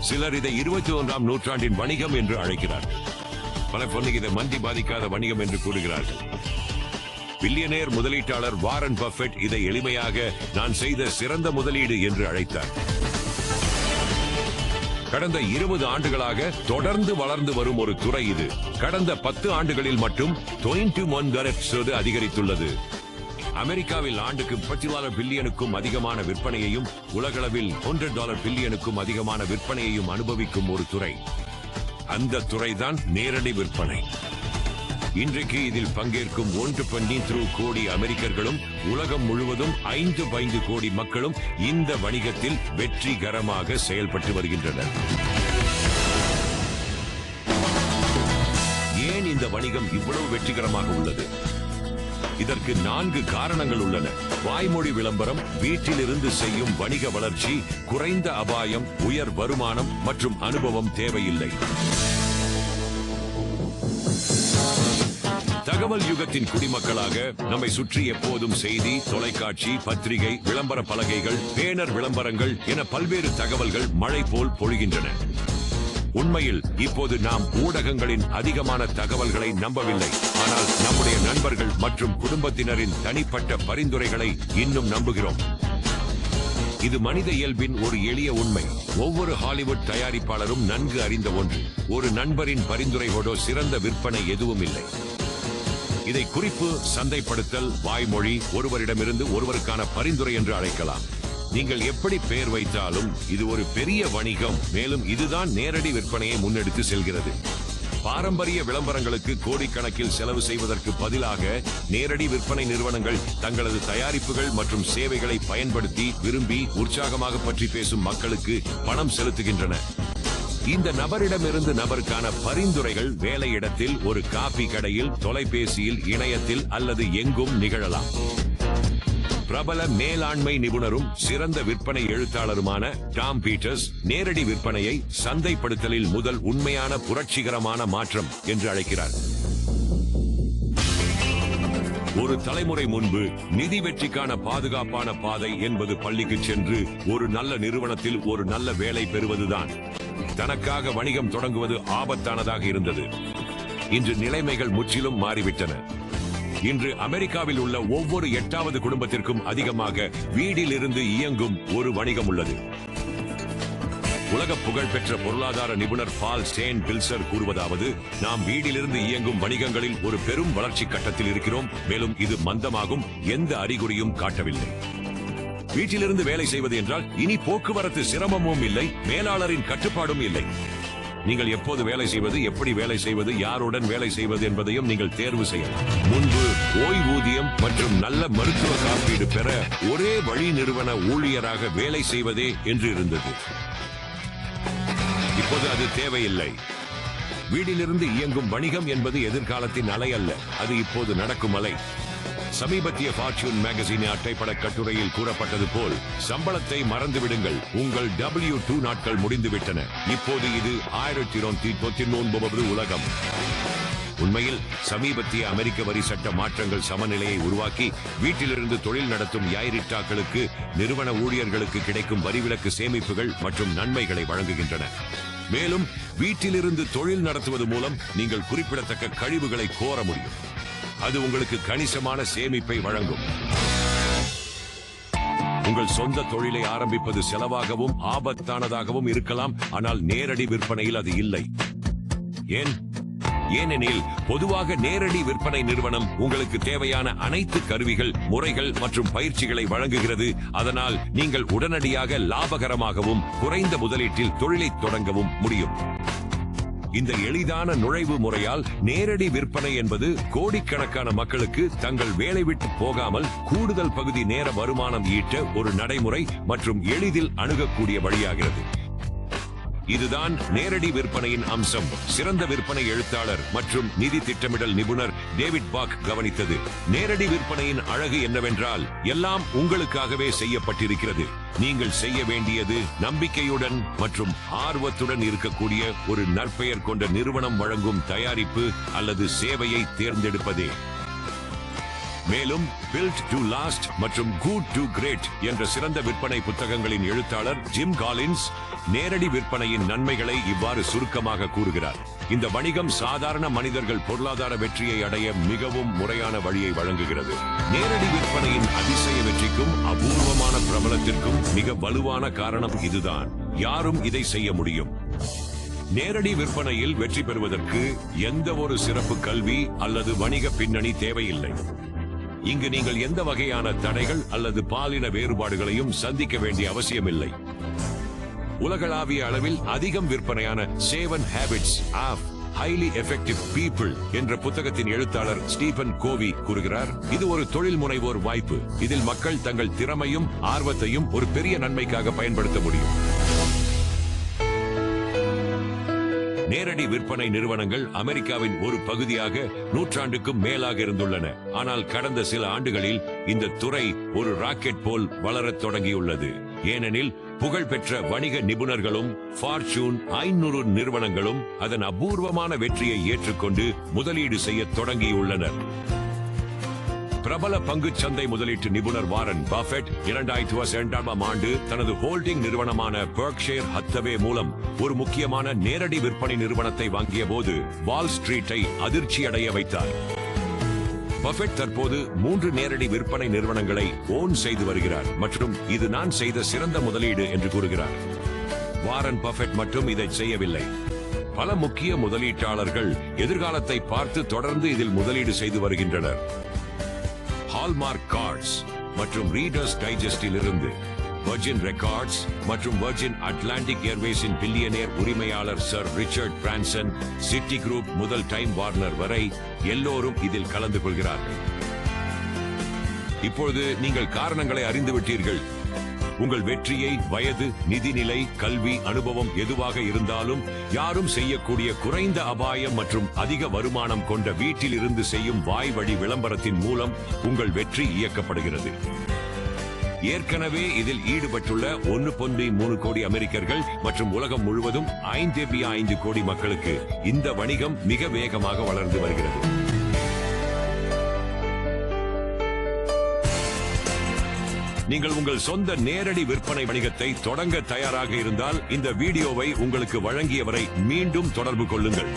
சிலர் இதை 21ஆம் நூற்றாண்டின் வணிகம் என்று அழைக்கிறார்கள். பலர் இதை மந்தி பாதிக்காத வணிகம் என்று கூறுகிறார்கள். பில்லியனேர் முதலீட்டாளர் வாரன் பஃபெட் இதை எளிமையாக நான் செய்த சிறந்த முதலீடு என்று அழைத்தார். கடந்த 20 ஆண்டுகளாக தொடர்ந்து வளர்ந்து வரும் ஒரு துறை இது. கடந்த 10 ஆண்டுகளில் மட்டும் 21% அதிகரித்துள்ளது. அமெரிக்காவில் ஆண்டுக்கு $30 பில்லியனுக்கும் அதிகமான விற்பனையையும் உலகளவில் $100 பில்லியனுக்கும் அதிகமான விற்பனையையும் அனுபவிக்கும் ஒரு துறை. அந்த துறைதான் நேரடி விற்பனை. இன்றைக்கு இதில் பங்கேற்கும் 1.3 கோடி அமெரிக்கர்களும் உலகம் முழுவதும் 5 கோடி மக்களும் இந்த வணிகத்தில் வெற்றிகரமாக செயல்பட்டு வருகின்றனர். ஏன் இந்த வணிகம் இவ்வளவு வெற்றிகரமாக உள்ளது? இதற்கு 4 காரணங்கள் உள்ளன. வாய்மொழி விளம்பரம், வீட்டிலிருந்து செய்யும் வணிக வளர்ச்சி, குறைந்த அபாயம், உயர் வருமானம் மற்றும் அனுபவம் தேவையில்லை. தகவல் யுகத்தின் குடிமக்களாக நம்மை சுற்றி எப்போதும் செய்தி, தொலைக்காட்சி, பத்திரிகை, விளம்பர பலகைகள், பேனர் விளம்பரங்கள் என பல்வேறு தகவல்கள் மழை போல் பொழிகின்றன. உண்மையில் இப்போது நாம் ஊடகங்களின் அதிகமான தகவல்களை நம்பவில்லை, ஆனால் நம்முடைய நண்பர்கள் மற்றும் குடும்பத்தினரின் தனிப்பட்ட பரிந்துரைகளை இன்னும் நம்புகிறோம். இது மனித இயல்பின் ஒரு எளிய உண்மை. ஒவ்வொரு ஹாலிவுட் தயாரிப்பாளரும் நன்கு அறிந்த ஒன்று. ஒரு நண்பரின் பரிந்துரையோடு சிறந்த விற்பனை எதுவும் இல்லை. இதை குறிப்பு, சந்தைப்படுத்தல், வாய்மொழி, ஒருவரிடமிருந்து ஒருவருக்கான பரிந்துரை என்று அழைக்கலாம். நீங்கள் எப்படி பெயர் வைத்தாலும் இது ஒரு பெரிய வணிகம். மேலும் இதுதான் நேரடி விற்பனையை முன்னெடுத்து செல்கிறது. பாரம்பரிய விளம்பரங்களுக்கு கோடிக்கணக்கில் செலவு செய்வதற்கு பதிலாக நேரடி விற்பனை நிறுவனங்கள் தங்களது தயாரிப்புகள் மற்றும் சேவைகளை பயன்படுத்தி விரும்பி உற்சாகமாக பற்றி பேசும் மக்களுக்கு பணம் செலுத்துகின்றன. இந்த நபரிடமிருந்து நபருக்கான பரிந்துரைகள் வேலையிடத்தில், ஒரு காபி கடையில், தொலைபேசியில், இணையத்தில் அல்லது எங்கும் நிகழலாம். பிரபல மேலாண்மை நிபுணரும் சிறந்த விற்பனை எழுத்தாளருமான டாம் பீட்டர்ஸ் நேரடி விற்பனையை சந்தைப்படுத்தலில் முதல் உண்மையான புரட்சிகரமான மாற்றம் என்று அழைக்கிறார். ஒரு தலைமுறை முன்பு நிதி வெற்றிக்கான பாதுகாப்பான பாதை என்பது பள்ளிக்கு சென்று ஒரு நல்ல நிறுவனத்தில் ஒரு நல்ல வேலை பெறுவதுதான். தனக்காக வணிகம் தொடங்குவது ஆபத்தானதாக இருந்தது. இன்று நிலைமைகள் முற்றிலும் மாறிவிட்டன. இன்று அமெரிக்காவில் உள்ள ஒவ்வொரு 8வது குடும்பத்திற்கும் அதிகமாக வீட்டில் இருந்து இயங்கும் ஒரு வணிகம் உள்ளது. உலக புகழ்பெற்ற பொருளாதார நிபுணர் பால் ஸ்டேன் பில்சர் கூறுவதாவது, நாம் வீட்டிலிருந்து இயங்கும் வணிகங்களில் ஒரு பெரும் வளர்ச்சி கட்டத்தில் இருக்கிறோம், மேலும் இது மந்தமாகும் எந்த அறிகுறியும் காட்டவில்லை. வீட்டிலிருந்து வேலை செய்வது என்றால் இனி போக்குவரத்து சிரமமும் இல்லை, மேலாளரின் கட்டுப்பாடும் இல்லை. நீங்கள் எப்போது வேலை செய்வது, எப்படி வேலை செய்வது, யாருடன் வேலை செய்வது என்பதையும் நீங்கள் தேர்வு செய்யலாம். முன்பு ஓய்வூதியம் மற்றும் நல்ல மருத்துவ காப்பீடு பெற ஒரே வழி நிறுவன ஊழியராக வேலை செய்வதே என்று இருந்தது. இப்போது அது தேவையில்லை. வீட்டிலிருந்து இயங்கும் வணிகம் என்பது எதிர்காலத்தின் அலை அல்ல, அது இப்போது நடக்கும் அலை. சமீபத்திய ஃபார்ச்சூன் மேகசின் அட்டைப்பட கட்டுரையில் கூறப்பட்டது போல், சம்பளத்தை மறந்துவிடுங்கள், உங்கள் W2 நாட்கள் முடிந்துவிட்டன, இப்போது இது 1999 உலகம். உண்மையில் சமீபத்திய அமெரிக்க வரி சட்ட மாற்றங்கள் சமநிலையை உருவாக்கி வீட்டிலிருந்து தொழில் நடத்தும் யாயிரிட்டாக்களுக்கு நிறுவன ஊழியர்களுக்கு கிடைக்கும் வரிவிலக்கு சேமிப்புகள் மற்றும் நன்மைகளை வழங்குகின்றன. மேலும் வீட்டிலிருந்து தொழில் நடத்துவது மூலம் நீங்கள் குறிப்பிடத்தக்க கழிவுகளை கோர முடியும். அது உங்களுக்கு கணிசமான சேமிப்பை வழங்கும். உங்கள் சொந்த தொழிலை ஆரம்பிப்பது செலவாகவும் ஆபத்தானதாகவும் இருக்கலாம், ஆனால் நேரடி விற்பனையில் அது இல்லை. ஏனெனில் பொதுவாக நேரடி விற்பனை நிறுவனம் உங்களுக்கு தேவையான அனைத்து கருவிகள், முறைகள் மற்றும் பயிற்சிகளை வழங்குகிறது. அதனால் நீங்கள் உடனடியாக லாபகரமாகவும் குறைந்த முதலீட்டில் தொழிலை தொடங்கவும் முடியும். இந்த எளிதான நுழைவு முறையால் நேரடி விற்பனை என்பது கோடிக்கணக்கான மக்களுக்கு தங்கள் வேலை விட்டு போகாமல் கூடுதல் பகுதி நேர வருமானம் ஈட்ட ஒரு நடைமுறை மற்றும் எளிதில் அணுகக்கூடிய வழியாகிறது. இதுதான் நேரடி விற்பனையின் அம்சம். சிறந்த விற்பனை எழுத்தாளர் மற்றும் நிதி திட்டமிடல் நிபுணர் டேவிட் பாக் கவனித்தது. நேரடி விற்பனையின் அழகு என்னவென்றால், எல்லாம் உங்களுக்காகவே செய்யப்பட்டிருக்கிறது. நீங்கள் செய்ய வேண்டியது நம்பிக்கையுடன் மற்றும் ஆர்வத்துடன் இருக்கக்கூடிய ஒரு நற்பெயர் கொண்ட நிறுவனம் வழங்கும் தயாரிப்பு அல்லது சேவையை தேர்ந்தெடுப்பதே. மேலும் பில்ட் டு லாஸ்ட் மற்றும் குட் டு கிரேட் என்ற சிறந்த விற்பனை புத்தகங்களின் எழுத்தாளர் ஜிம் காலின்ஸ் நேரடி விற்பனையின் நன்மைகளை இவ்வாறு சுருக்கமாக கூறுகிறார். இந்த வணிகம் சாதாரண மனிதர்கள் பொருளாதார வெற்றியை அடைய மிகவும் முறையான வழியை வழங்குகிறது. நேரடி விற்பனையின் அதிசய வெற்றிக்கும் அபூர்வமான பிரபலத்திற்கும் மிக வலுவான காரணம் இதுதான். யாரும் இதை செய்ய முடியும். நேரடி விற்பனையில் வெற்றி பெறுவதற்கு எந்த ஒரு சிறப்பு கல்வி அல்லது வணிக பின்னணி தேவையில்லை. இங்கு நீங்கள் எந்த வகையான தடைகள் அல்லது பாலின வேறுபாடுகளையும் சந்திக்க வேண்டிய அவசியமில்லை. உலகளாவிய அளவில் அதிகம் விற்பனையான 7 Habits of Highly Effective People என்ற புத்தகத்தின் எழுத்தாளர் ஸ்டீபன் கோவி கூறுகிறார், இது ஒரு தொழில் முனைவோர் வாய்ப்பு. இதில் மக்கள் தங்கள் திறமையும் ஆர்வத்தையும் ஒரு பெரிய நன்மைக்காக பயன்படுத்த முடியும். நேரடி விற்பனை நிறுவனங்கள் அமெரிக்காவின் ஒரு பகுதியாக நூற்றாண்டுக்கும் மேலாக இருந்துள்ளன. ஆனால் கடந்த சில ஆண்டுகளில் இந்த துறை ஒரு ராக்கெட் போல் வளரத் தொடங்கியுள்ளது. ஏனெனில் புகழ்பெற்ற வணிக நிபுணர்களும் ஃபார்ச்சூன் 500 நிறுவனங்களும் அதன் அபூர்வமான வெற்றியை ஏற்றுக்கொண்டு முதலீடு செய்ய தொடங்கியுள்ளனர். பிரபல பங்குச் சந்தை முதலீட்டு நிபுணர் வாரன் பஃபெட் 2002ஆம் ஆண்டு தனது ஹோல்டிங் நிறுவனமான பெர்க்ஷைர் ஹத்தவே மூலம் ஒரு முக்கியமான நேரடி விற்பனை நிறுவனத்தை வாங்கிய போது வால் ஸ்ட்ரீட்டை அதிர்ச்சியடைய வைத்தார். பஃபெட் தற்போது 3 நேரடி விற்பனை நிறுவனங்களை ஓன் செய்து வருகிறார் மற்றும் இது நான் செய்த சிறந்த முதலீடு என்று கூறுகிறார். வாரன் பஃபெட் மட்டும் இதை செய்யவில்லை. பல முக்கிய முதலீட்டாளர்கள் எதிர்காலத்தை பார்த்து தொடர்ந்து இதில் முதலீடு செய்து வருகின்றனர். ஹால்மார்க் கார்ட்ஸ் மற்றும் ரீடர்ஸ் டைஜஸ்டில் இருந்து வர்ஜின் ரெக்கார்ட்ஸ் மற்றும் வர்ஜின் அட்லாண்டிக் ஏர்வேஸின் பில்லியனேர் உரிமையாளர் sir Richard Branson, city group முதல் டைம் வார்னர் வரை எல்லோரும் இதில் கலந்து கொள்கிறார்கள். இப்பொழுது நீங்கள் காரணங்களை அறிந்துவிட்டீர்கள். உங்கள் வெற்றியை வயது, நிதிநிலை, கல்வி, அனுபவம் எதுவாக இருந்தாலும் யாரும் செய்யக்கூடிய குறைந்த அபாயம் மற்றும் அதிக வருமானம் கொண்ட வீட்டில் இருந்து செய்யும் வாய்வழி விளம்பரத்தின் மூலம் உங்கள் வெற்றி இயக்கப்படுகிறது. ஏற்கனவே இதில் ஈடுபட்டுள்ள 1.3 கோடி அமெரிக்கர்கள் மற்றும் உலகம் முழுவதும் 5.5 கோடி மக்களுக்கு இந்த வணிகம் மிக வேகமாக வளர்ந்து வருகிறது. நீங்கள் உங்கள் சொந்த நேரடி விற்பனை வணிகத்தை தொடங்க தயாராக இருந்தால் இந்த வீடியோவை உங்களுக்கு வழங்கியவரை மீண்டும் தொடர்பு கொள்ளுங்கள்.